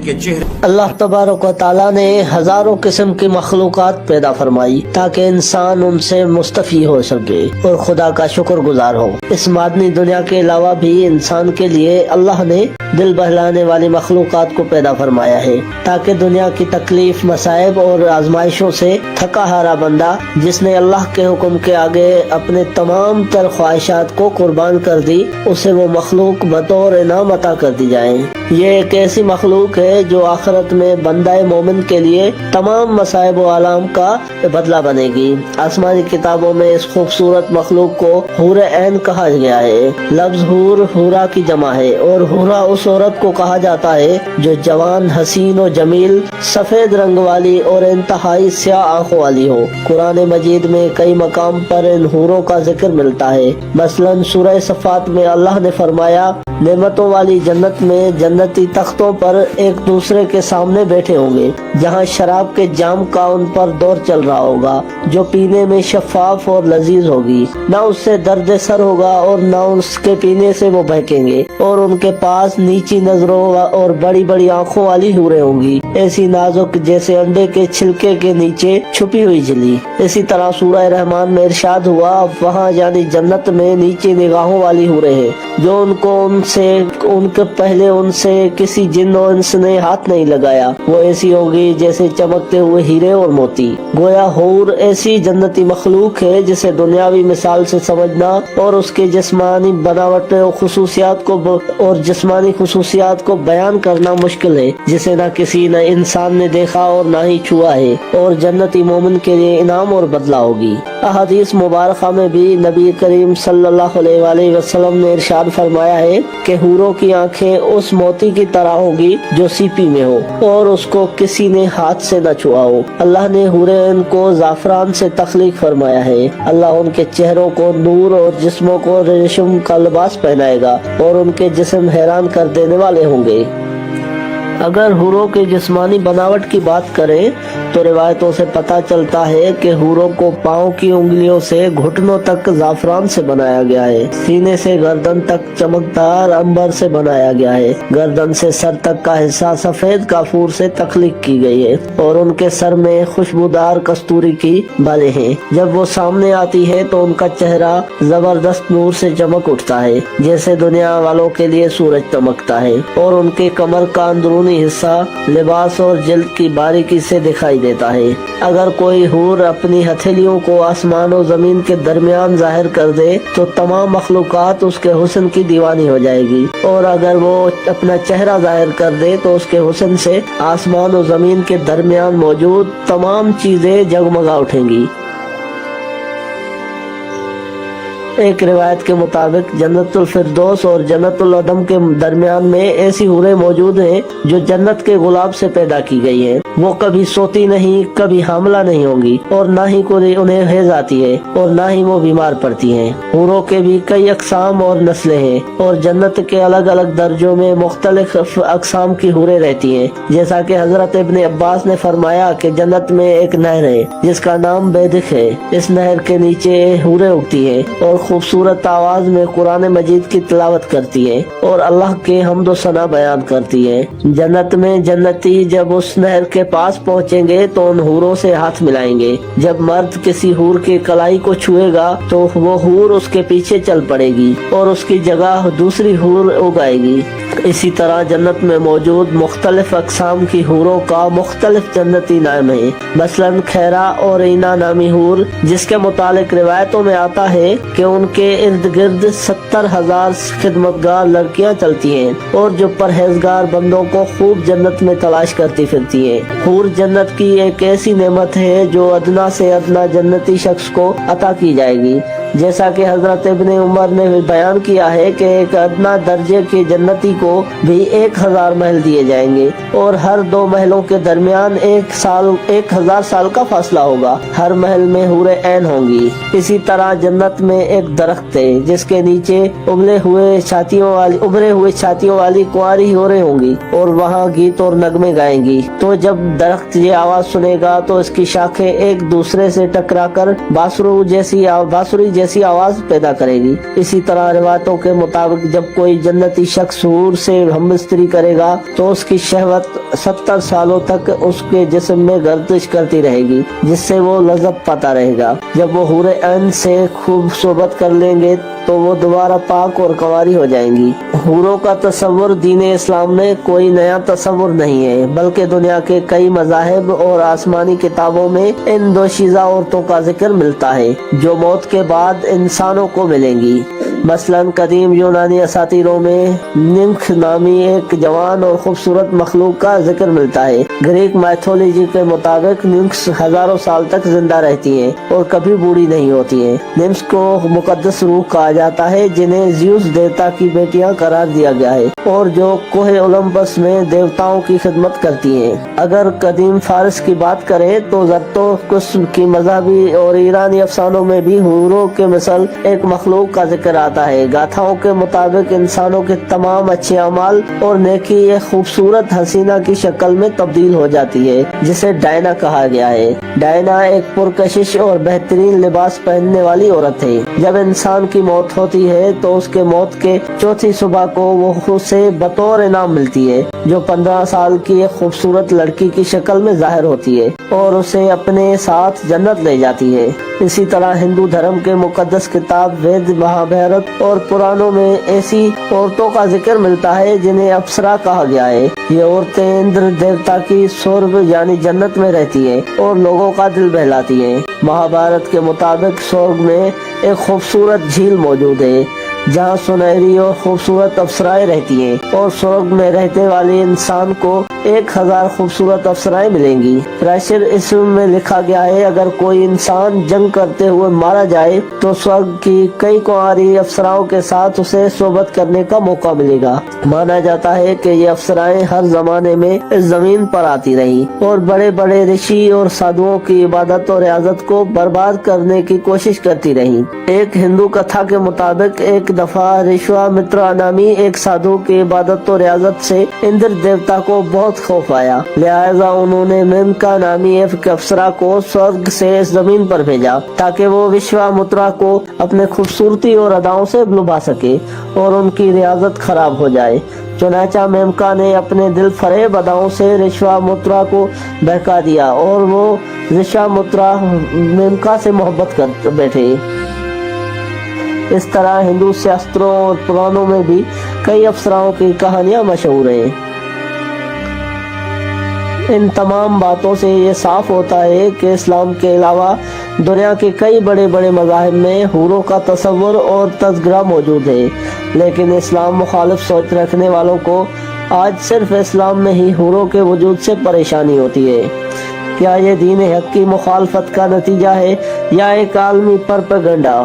के चेहरे। अल्लाह तबारक व तआला ने हजारों किस्म की मखलूकात पैदा फरमाई ताकि इंसान उनसे मुस्तफी हो सके और खुदा का शुक्रगुजार हो। इस मादनी दुनिया के अलावा भी इंसान के लिए अल्लाह ने दिल बहलाने वाली मखलूकात को पैदा फरमाया है ताकि दुनिया की तकलीफ, मसाइब और आजमाइशों से थका हारा बंदा जिसने अल्लाह के हुक्म के आगे अपने तमाम तर ख्वाहिशात को कुर्बान कर दी, उसे वो मखलूक बतौर इनाम अता कर दी जाए। ये एक ऐसी मखलूक है जो आखिरत में बंदाए मोमिन के लिए तमाम मसाइब व आलाम का बदला बनेगी। आसमानी किताबों में इस खूबसूरत मखलूक को हूरे ऐन कहा गया है। लफ्ज हूर हूरा की जमा है और हूरा उस औरत को कहा जाता है जो जवान, हसीन और जमील, सफेद रंग वाली और इंतहाई स्याह आंखों वाली हो। कुरान मजीद में कई मकाम पर इन हूरों का जिक्र मिलता है। मसलन सूरह सफ़ात में अल्लाह ने फरमाया, नेमतों वाली जन्नत में जन्नती तख्तों पर एक दूसरे के सामने बैठे होंगे, जहाँ शराब के जाम का उन पर दौर चल रहा होगा जो पीने में शफाफ और लजीज होगी। न उससे दर्द सर होगा और न उसके पीने से वो बहकेंगे। और उनके पास नीची नजरों और बड़ी बड़ी आंखों वाली हूरें होंगी, ऐसी नाजुक जैसे अंडे के छिलके के नीचे छुपी हुई झिल्ली। इसी तरह सूरह रहमान में इरशाद हुआ, वहाँ यानी जन्नत में नीचे निगाहों वाली हूरें हैं जो उनके पहले उनसे किसी जिन्न और इंस ने हाथ नहीं लगाया। वो ऐसी होगी जैसे चमकते हुए हीरे और मोती। गोया हूर ऐसी जन्नती मखलूक है जिसे दुनियावी मिसाल से समझना और उसके जिस्मानी बनावट और जिस्मानी खुसूसियात को बयान करना मुश्किल है, जिसे न किसी न इंसान ने देखा और न ही छुआ है। और जन्नती मोमिन के लिए इनाम और बदला होगी। अहदीस मुबारका में भी नबी करीम सल्लल्लाहु अलैहि वसल्लम ने इरशाद फरमाया है कि हूरों की आंखें उस मोती की तरह होगी जो सीपी में हो और उसको किसी ने हाथ से न छुआ हो। अल्लाह ने हूरे इनको जाफरान से तख्लीक फरमाया है। अल्लाह उनके चेहरों को नूर और जिस्मों को रेशम का लिबास पहनाएगा और उनके जिस्म हैरान कर देने वाले होंगे। अगर हूरों के जिस्मानी बनावट की बात करें तो रिवायतों से पता चलता है कि हूरों को पाँव की उंगलियों से घुटनों तक जाफरान से बनाया गया है। सीने से गर्दन तक चमकदार अंबर से बनाया गया है। गर्दन से सर तक का हिस्सा सफेद काफूर से तख्लीक की गई है और उनके सर में खुशबूदार कस्तूरी की बालें हैं। जब वो सामने आती है तो उनका चेहरा जबरदस्त नूर से चमक उठता है, जैसे दुनिया वालों के लिए सूरज चमकता है। और उनके कमर का अंदरूनी हिस्सा लिबास और जिल्द की बारीकी से दिखाई देता है। अगर कोई हूर अपनी हथेलियों को आसमान और जमीन के दरमियान जाहिर कर दे तो तमाम मखलूकात उसके हुस्न की दीवानी हो जाएगी, और अगर वो अपना चेहरा जाहिर कर दे तो उसके हुस्न से आसमान और जमीन के दरमियान मौजूद तमाम चीजें जगमगा उठेंगी। एक रिवायत के मुताबिक जन्नतुल फिरदौस और जन्नतुल अदम के दरमियान में ऐसी हूरें मौजूद हैं जो जन्नत के गुलाब से पैदा की गई हैं। वो कभी सोती नहीं, कभी हामला नहीं होंगी और ना ही कोई उन्हें हैज आती है और ना ही वो बीमार पड़ती हैं। हूरों के भी कई अकसाम और नस्लें हैं और जन्नत के अलग अलग दर्जों में मुख्तलिफ अकसाम की हूरें रहती हैं। जैसा कि हजरत इब्ने अब्बास ने फरमाया कि जन्नत में एक नहर है जिसका नाम बेदिक है। इस नहर के नीचे हूरें उगती है और खूबसूरत आवाज में कुरान मजीद की तिलावत करती है और अल्लाह के हम्द व सना बयान करती है। जन्नत में जन्नती जब उस नहर के पास पहुँचेंगे तो उन हूरों से हाथ मिलाएंगे। जब मर्द किसी हूर की कलाई को छुएगा तो वो हूर उसके पीछे चल पड़ेगी और उसकी जगह दूसरी हूर उगाएगी। इसी तरह जन्नत में मौजूद मुख्तलिफ अकसाम की हूरों का मुख्तलिफ जन्नती नाम है। मसलन खैरा और ईना नामी हूर, जिसके मुतालिक रिवायतों में आता है कि उनके इर्द गिर्द 70,000 खिदमतगार लड़कियां चलती हैं और जो परहेजगार बंदों को खूब जन्नत में तलाश करती फिरती हैं। हूर जन्नत की एक ऐसी नेमत है जो अदना से अदना जन्नती शख्स को अता की जाएगी। जैसा कि हजरत इब्ने उमर ने बयान किया है कि एक अदना दर्जे के जन्नती को भी 1000 महल दिए जाएंगे और हर 2 महलों के दरमियान 1000 साल का फासला होगा। हर महल में हूरें ऐन होंगी। इसी तरह जन्नत में एक दरख्त है जिसके नीचे उभरे हुए छातियों वाली कुंवारी हूरें होंगी और वहाँ गीत और नगमे गाएंगी। तो जब दरख्त ये आवाज सुनेगा तो इसकी शाखें एक दूसरे से टकराकर बांसुरी جیسی آواز پیدا کرے گی۔ اسی طرح روایتوں کے مطابق جب کوئی جنتی شخص حور سے ہم بستری کرے گا تو اس کی شہوت 70 سالوں تک اس کے جسم میں گردش کرتی رہے گی، جس سے وہ لذت پاتا رہے گا۔ جب وہ حور عین سے خوب صحبت کر لیں گے تو وہ دوبارہ پاک اور کنواری ہو جائیں گی۔ حوروں کا تصور دین اسلام میں کوئی نیا تصور نہیں ہے، بلکہ دنیا کے کئی مذاہب اور آسمانی کتابوں میں ان دوشیزہ عورتوں کا ذکر ملتا ہے جو موت کے بعد انسانوں کو ملیں گی۔ مثلاً قدیم یونانی اساطیروں میں نمکھ نامی ایک جوان اور خوبصورت مخلوق کا ذکر ملتا ہے۔ گریک مائتھولوجی کے مطابق نمکس ہزاروں سال تک زندہ رہتی ہیں اور کبھی بوڑھی نہیں ہوتی ہیں۔ نمکس کو مقدس روح کہا جاتا ہے جنہیں زیوس دیوتا کی بیٹیاں قرار دیا گیا ہے اور جو کوہ اولمپس میں دیوتاؤں کی خدمت کرتی ہیں۔ اگر قدیم فارس کی بات کریں تو زرتشت کی مذہبی اور ایرانی افسانوں میں بھی حوروں کے مثل ایک مخلوق کا ذکر آتا ہے۔ گاتھاؤں کے مطابق انسانوں کے تمام اچھے اعمال اور نیکی ایک خوبصورت حسینہ کی شکل میں تبدیل ہو جاتی ہے جسے ڈائنا کہا گیا ہے۔ ڈائنا ایک پرکشش اور بہترین لباس پہننے والی عورت ہے۔ جب انسان کی موت ہوتی ہے تو اس کے موت کے چوتھی صبح کو وہ اسے بطور انعام ملتی ہے جو 15 سال کی ایک خوبصورت لڑکی کی شکل میں ظاہر ہوتی ہے اور اسے اپنے ساتھ جنت لے جاتی ہے۔ اسی طرح ہندو دھرم کے مقدس کتاب وید، مہابھارت اور پرانوں میں ایسی عورتوں کا ذکر ملتا ہے جنہیں اپسرا کہا گیا ہے۔ یہ عورتیں اندر دیوتا کی سورگ یعنی جنت میں رہتی ہیں اور لوگوں کا دل بہلاتی ہیں۔ مہابھارت کے مطابق سورگ میں ایک خوبصورت جھیل موجود ہے جہاں سنہری اور خوبصورت افسرائیں رہتی ہیں اور سورگ میں رہتے والے انسان کو 1000 خوبصورت افسرائیں ملیں گی۔ پریشر اسم میں لکھا گیا ہے اگر کوئی انسان جنگ کرتے ہوئے مارا جائے تو سورگ کی کئی کنواری افسراؤں کے ساتھ اسے صحبت کرنے کا موقع ملے گا۔ مانا جاتا ہے کہ یہ افسرائیں ہر زمانے میں اس زمین پر آتی رہیں اور بڑے بڑے رشی اور سادھوؤں کی عبادت اور ریاضت کو برباد کرنے کی کوشش کرتی رہیں۔ ایک ہندو کتھا کے مطابق ایک دفعہ رشوا مترا نامی ایک سادھو کی عبادت و ریاضت سے اندر دیوتا کو بہت خوف آیا، لہٰذا انہوں نے میمکا نامی ایک افسرا کو سورگ سے اس زمین پر بھیجا تاکہ وہ وشوا مترا کو اپنے خوبصورتی اور اداؤں سے لبھا سکے اور ان کی ریاضت خراب ہو جائے۔ چنانچہ میمکا نے اپنے دل فریب اداؤں سے رشوا مترا کو بہکا دیا اور وہ رشوا مترا میمکا سے محبت کر بیٹھے۔ اس طرح ہندو شاستروں اور پرانوں میں بھی کئی افسراؤں کی کہانیاں مشہور ہیں۔ ان تمام باتوں سے یہ صاف ہوتا ہے کہ اسلام کے علاوہ دنیا کے کئی بڑے بڑے مذاہب میں حوروں کا تصور اور تذکرہ موجود ہے، لیکن اسلام مخالف سوچ رکھنے والوں کو آج صرف اسلام میں ہی حوروں کے وجود سے پریشانی ہوتی ہے۔ کیا یہ دین حق کی مخالفت کا نتیجہ ہے یا ایک عالمی پروپیگنڈا؟